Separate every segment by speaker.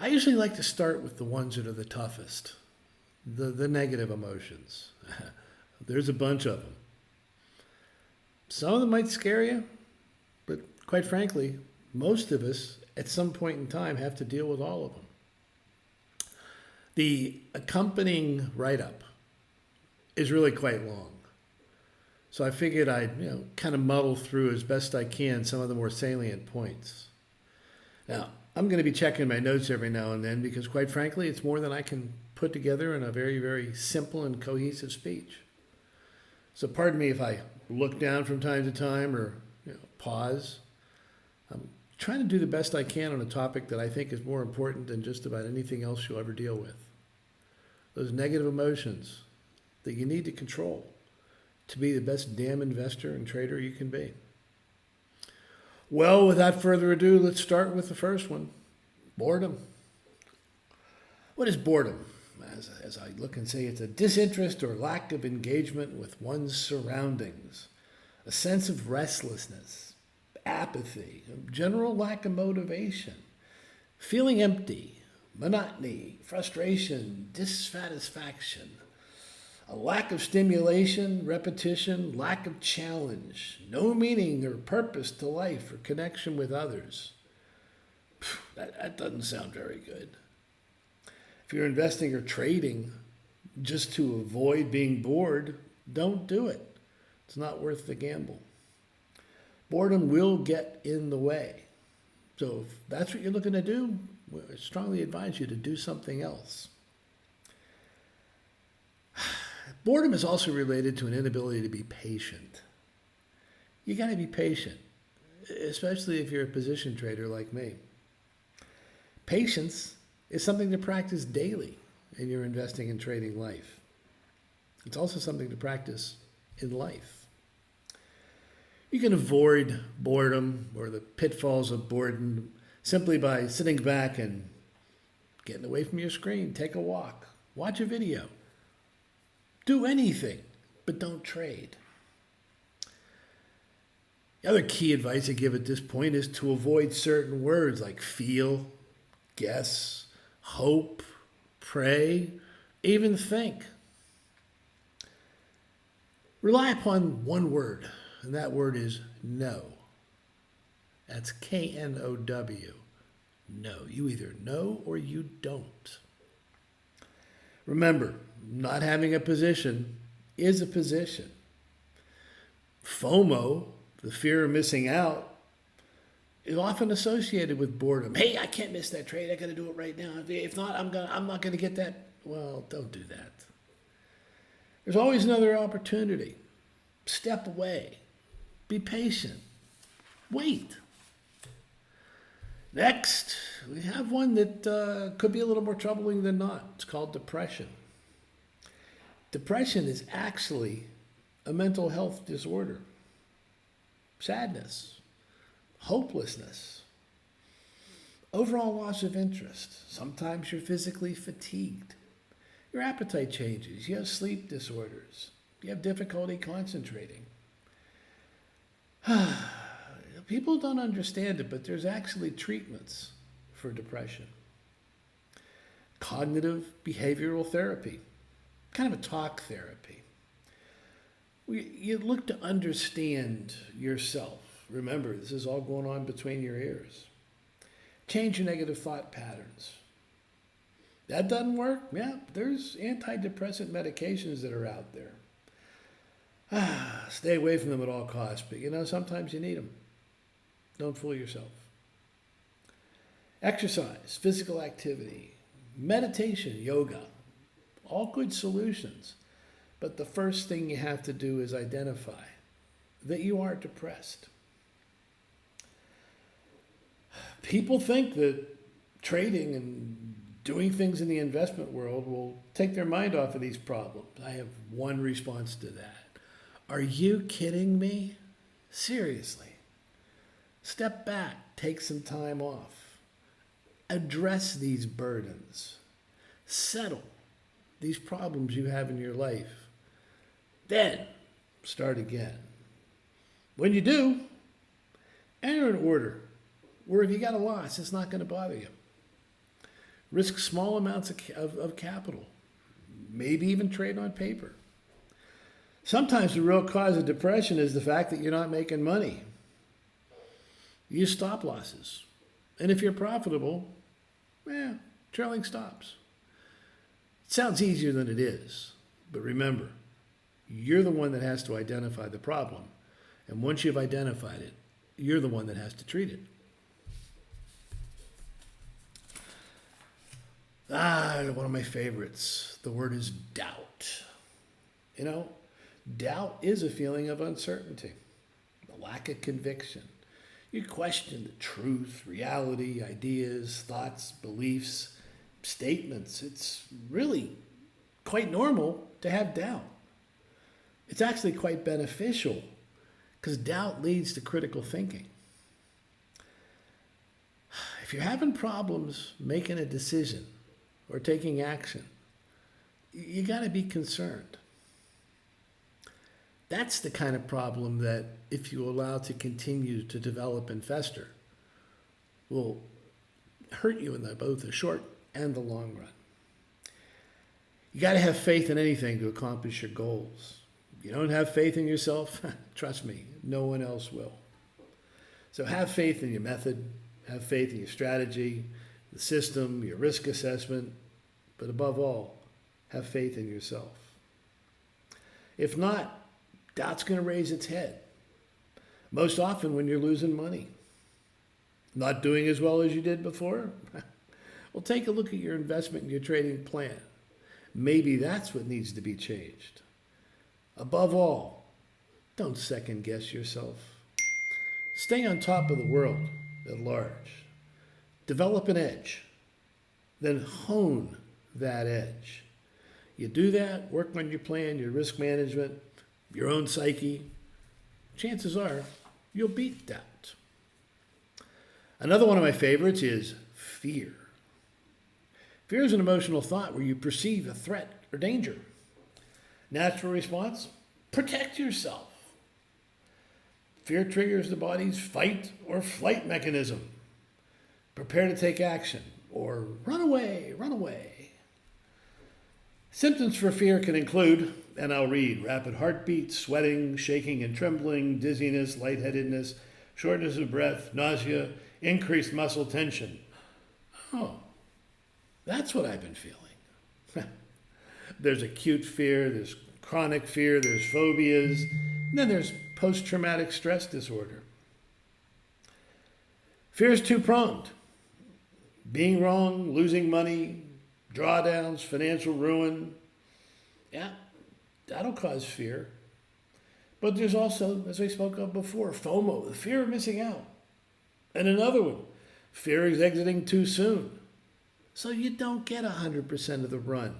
Speaker 1: I usually like to start with the ones that are the toughest, the negative emotions. There's a bunch of them. Some of them might scare you, but quite frankly, most of us at some point in time have to deal with all of them. The accompanying write up is really quite long. So I figured I'd kind of muddle through as best I can some of the more salient points. Now, I'm going to be checking my notes every now and then because, quite frankly, it's more than I can put together in a very, very simple and cohesive speech. So, pardon me if I look down from time to time or pause. I'm trying to do the best I can on a topic that I think is more important than just about anything else you'll ever deal with. Those negative emotions that you need to control to be the best damn investor and trader you can be. Well, without further ado, let's start with the first one, boredom. What is boredom? As I look and say, it's a disinterest or lack of engagement with one's surroundings, a sense of restlessness, apathy, a general lack of motivation, feeling empty, monotony, frustration, dissatisfaction, a lack of stimulation, repetition, lack of challenge, no meaning or purpose to life or connection with others. That doesn't sound very good. If you're investing or trading just to avoid being bored, don't do it. It's not worth the gamble. Boredom will get in the way. So if that's what you're looking to do, I strongly advise you to do something else. Boredom is also related to an inability to be patient. You got to be patient, especially if you're a position trader like me. Patience is something to practice daily in your investing and trading life. It's also something to practice in life. You can avoid boredom or the pitfalls of boredom simply by sitting back and getting away from your screen. Take a walk, watch a video. Do anything, but don't trade. The other key advice I give at this point is to avoid certain words like feel, guess, hope, pray, even think. Rely upon one word, and that word is no. That's K-N-O-W. No. You either know or you don't. Remember, not having a position is a position. FOMO, the fear of missing out, is often associated with boredom. Hey, I can't miss that trade. I got to do it right now. If not, I'm not going to get that. Well, don't do that. There's always another opportunity. Step away. Be patient. Wait. Next, we have one that could be a little more troubling than not. It's called depression. Depression is actually a mental health disorder. Sadness, hopelessness, overall loss of interest. Sometimes you're physically fatigued. Your appetite changes. You have sleep disorders. You have difficulty concentrating. People don't understand it, but there's actually treatments for depression. Cognitive behavioral therapy, kind of a talk therapy. You look to understand yourself. Remember, this is all going on between your ears. Change your negative thought patterns. That doesn't work? Yeah, there's antidepressant medications that are out there. Stay away from them at all costs, but sometimes you need them. Don't fool yourself. Exercise, physical activity, meditation, yoga, all good solutions. But the first thing you have to do is identify that you are depressed. People think that trading and doing things in the investment world will take their mind off of these problems. I have one response to that. Are you kidding me? Seriously. Step back, take some time off. Address these burdens. Settle these problems you have in your life. Then start again. When you do, enter an order where if you got a loss, it's not going to bother you. risk small amounts of capital, maybe even trade on paper. Sometimes the real cause of depression is the fact that you're not making money. Use stop losses. And if you're profitable, trailing stops. It sounds easier than it is, but remember, you're the one that has to identify the problem. And once you've identified it, you're the one that has to treat it. One of my favorites. The word is doubt. Doubt is a feeling of uncertainty, a lack of conviction. You question the truth, reality, ideas, thoughts, beliefs, statements. It's really quite normal to have doubt. It's actually quite beneficial because doubt leads to critical thinking. If you're having problems making a decision or taking action, you got to be concerned. That's the kind of problem that, if you allow to continue to develop and fester, will hurt you in both the short and the long run. You got to have faith in anything to accomplish your goals. If you don't have faith in yourself, trust me, no one else will. So have faith in your method, have faith in your strategy, the system, your risk assessment, but above all, have faith in yourself. If not, doubt's going to raise its head. Most often when you're losing money. Not doing as well as you did before? Well, take a look at your investment and your trading plan. Maybe that's what needs to be changed. Above all, don't second guess yourself. Stay on top of the world at large. Develop an edge. Then hone that edge. You do that, work on your plan, your risk management, your own psyche, chances are you'll beat doubt. Another one of my favorites is fear. Fear is an emotional thought where you perceive a threat or danger. Natural response, protect yourself. Fear triggers the body's fight or flight mechanism. Prepare to take action or run away, run away. Symptoms for fear can include, and I'll read, rapid heartbeat, sweating, shaking and trembling, dizziness, lightheadedness, shortness of breath, nausea, increased muscle tension. Oh, that's what I've been feeling. There's acute fear, there's chronic fear, there's phobias, and then there's post-traumatic stress disorder. Fear is two-pronged. Being wrong, losing money, drawdowns, financial ruin. Yeah, that'll cause fear. But there's also, as I spoke of before, FOMO, the fear of missing out. And another one, fear of exiting too soon. So you don't get 100% of the run.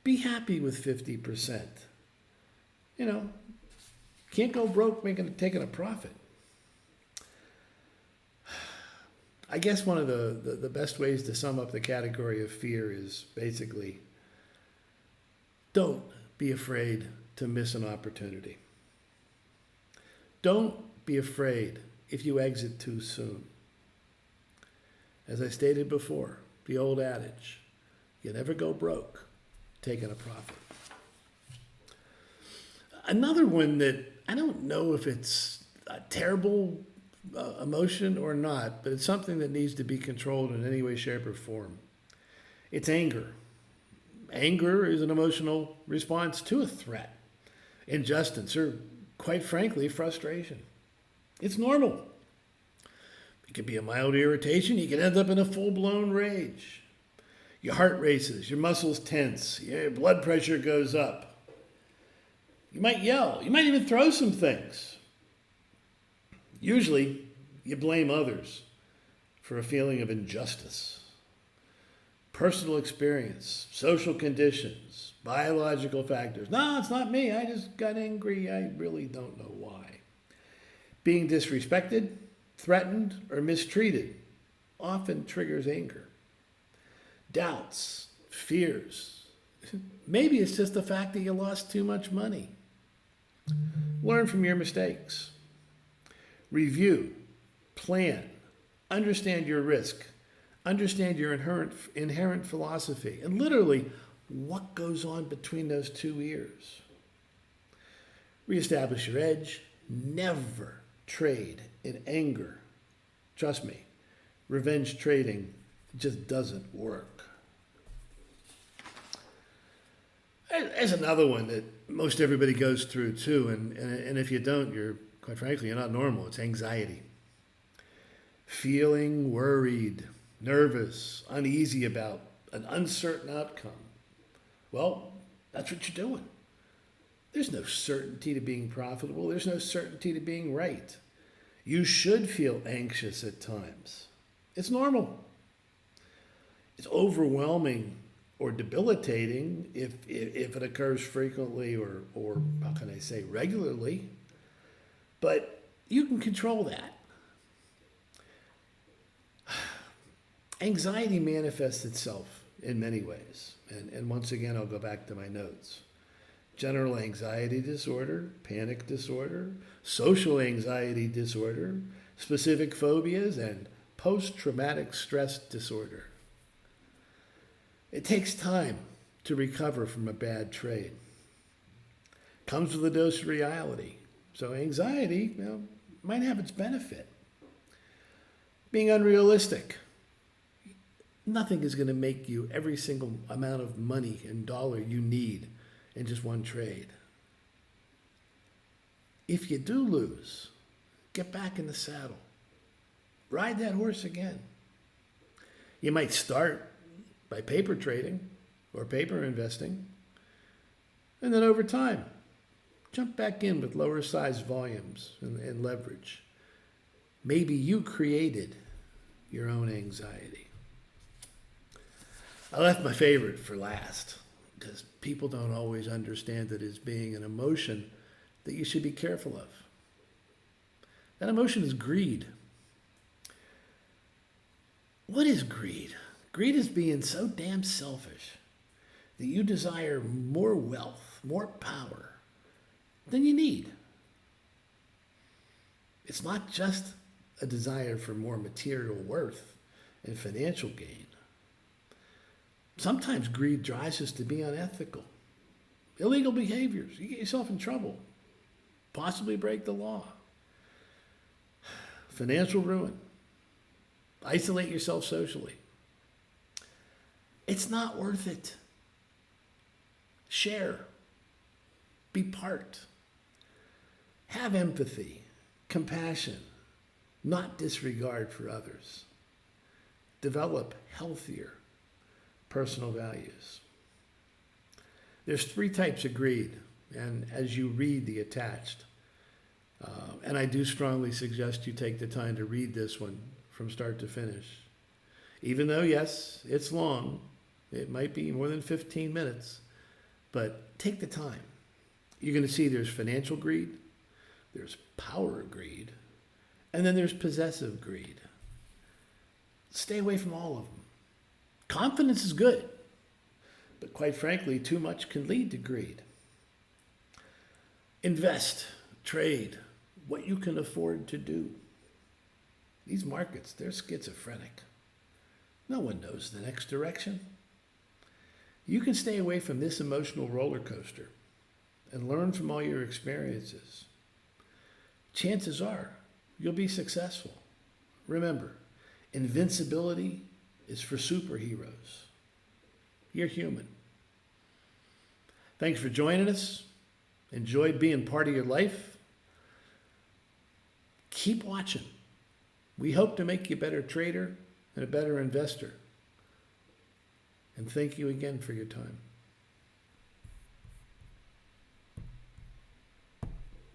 Speaker 1: Be happy with 50%. Can't go broke taking a profit. I guess one of the best ways to sum up the category of fear is basically, don't be afraid to miss an opportunity. Don't be afraid if you exit too soon. As I stated before, the old adage, you never go broke taking a profit. Another one that I don't know if it's a terrible emotion or not, but it's something that needs to be controlled in any way, shape, or form. It's anger. Anger is an emotional response to a threat, injustice, or quite frankly, frustration. It's normal. It could be a mild irritation. You can end up in a full-blown rage. Your heart races, your muscles tense, your blood pressure goes up. You might yell. You might even throw some things. Usually, you blame others for a feeling of injustice. Personal experience, social conditions, biological factors. No, it's not me. I just got angry. I really don't know why. Being disrespected, threatened, or mistreated often triggers anger. Doubts, fears. Maybe it's just the fact that you lost too much money. Learn from your mistakes. Review, plan, understand your risk, Understand your inherent philosophy and literally what goes on between those two ears. Reestablish your edge. Never trade in anger. Trust me, revenge trading just doesn't work. There's another one that most everybody goes through too, and if you don't, quite frankly, you're not normal. It's anxiety. Feeling worried, nervous, uneasy about an uncertain outcome. Well, that's what you're doing. There's no certainty to being profitable. There's no certainty to being right. You should feel anxious at times. It's normal. It's overwhelming or debilitating if it occurs frequently or how can I say, regularly. But you can control that. Anxiety manifests itself in many ways. And once again, I'll go back to my notes. General anxiety disorder, panic disorder, social anxiety disorder, specific phobias, and post-traumatic stress disorder. It takes time to recover from a bad trade. Comes with a dose of reality. So anxiety, might have its benefit. Being unrealistic. Nothing is going to make you every single amount of money and dollar you need in just one trade. If you do lose, get back in the saddle. Ride that horse again. You might start by paper trading or paper investing, and then over time, jump back in with lower size volumes and leverage. Maybe you created your own anxiety. I left my favorite for last because people don't always understand it as being an emotion that you should be careful of. That emotion is greed. What is greed? Greed is being so damn selfish that you desire more wealth, more power than you need. It's not just a desire for more material worth and financial gain. Sometimes greed drives us to be unethical. Illegal behaviors. You get yourself in trouble. Possibly break the law. Financial ruin. Isolate yourself socially. It's not worth it. Share. Be part. Have empathy, compassion, not disregard for others. Develop healthier personal values. There's 3 types of greed, and as you read the attached, and I do strongly suggest you take the time to read this one from start to finish. Even though, yes, it's long, it might be more than 15 minutes, but take the time. You're going to see there's financial greed, there's power greed, and then there's possessive greed. Stay away from all of them. Confidence is good, but quite frankly, too much can lead to greed. Invest, trade, what you can afford to do. These markets, they're schizophrenic. No one knows the next direction. You can stay away from this emotional roller coaster and learn from all your experiences. Chances are you'll be successful. Remember, invincibility is for superheroes. You're human. Thanks for joining us. Enjoyed being part of your life. Keep watching. We hope to make you a better trader and a better investor. And thank you again for your time.